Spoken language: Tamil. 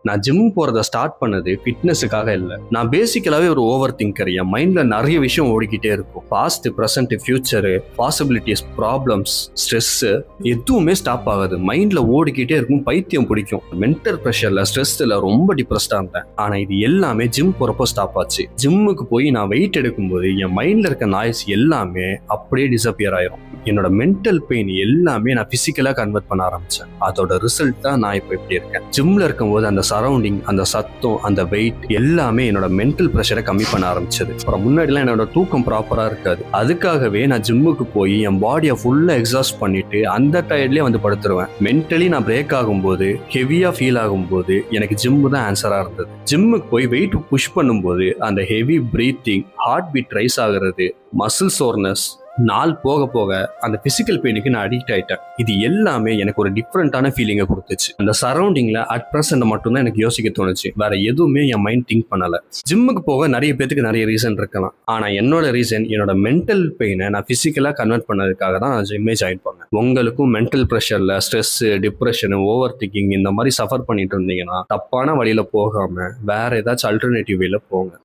நான் ஜிம் போறத ஸ்டார்ட் பண்ணது ஃபிட்னஸுக்காக இல்லை. நான் பேசிக்கலாவே ஒரு ஓவர் திங்கர். என் மைண்ட்ல நிறைய விஷயம் ஓடிக்கிட்டே இருக்கும். Past, present, future, possibilities, problems, stress எதுவுமே ஸ்டாப் ஆகாது. மைண்ட்ல ஓடிக்கிட்டே இருக்கும். பைத்தியம் பிடிக்கும். மென்டல் ப்ரெஷர்ல, ஸ்ட்ரெஸ்ல ரொம்ப டிப்ரெஸ்டா இருந்தேன். ஆனா இது எல்லாமே ஜிம் போறப்போ ஸ்டாப் ஆச்சு. ஜிம்முக்கு போய் நான் வெயிட் எடுக்கும்போது என் மைண்ட்ல இருக்க நாய்ஸ் எல்லாமே அப்படியே டிசப்பியர் ஆயிரும். என்னோட மென்டல் பெயின் எல்லாமே நான் பிசிக்கலா கன்வெர்ட் பண்ண ஆரம்பிச்சேன். அதோட ரிசல்ட் தான் நான் இப்போ இப்படி இருக்கேன். ஜிம்ல இருக்கும்போது அந்த சரௌண்டிங், அந்த சத்தம், அந்த வெயிட் எல்லாமே என்னோட மென்டல் ப்ரெஷரை கம்மி பண்ண ஆரம்பிச்சது. அப்புறம் முன்னாடிலாம் என்னோட தூக்கம் ப்ராப்பரா இருக்காது. அதுக்காகவே நான் ஜிம்முக்கு போய் என் பாடியை ஃபுல்லா எக்ஸாஸ்ட் பண்ணிட்டு அந்த டயர்ட்லயே வந்து படுத்துருவேன். மென்டலி நான் பிரேக் ஆகும்போது, ஹெவியா ஃபீல் ஆகும்போது எனக்கு ஜிம்மு தான் ஆன்சரா இருந்தது. ஜிம்முக்கு போய் வெயிட் புஷ் பண்ணும்போது அந்த heavy breathing, heart beat rise ஆகுறது, மசில் சோர்னஸ், நாள் போக போக அந்த பிசிக்கல் பெயினுக்கு நான் அடிக்ட் ஆயிட்டேன். இது எல்லாமே எனக்கு ஒரு டிஃப்ரெண்டான ஃபீலிங்கை கொடுத்துச்சு. அந்த சரௌண்டிங்ல அட் பிரசன்ட் மட்டும்தான் எனக்கு யோசிக்க தோணுச்சு. வேற எதுவுமே என் மைண்ட் திங்க் பண்ணல. ஜிம்முக்கு போக நிறைய பேருக்கு நிறைய ரீசன் இருக்கலாம். ஆனா என்னோட ரீசன், என்னோட மென்டல் பெயினை நான் பிசிக்கலா கன்வெர்ட் பண்ணதுக்காக தான் நான் ஜிம்மே ஜாயின் பண்ணேன். உங்களுக்கும் மென்டல் ப்ரெஷர்ல ஸ்ட்ரெஸ், டிப்ரெஷன், ஓவர் திங்கிங் இந்த மாதிரி சஃபர் பண்ணிட்டு இருந்தீங்கன்னா தப்பான வழியில போகாம வேற ஏதாச்சும் அல்டர்னேட்டிவ் வேல போங்க.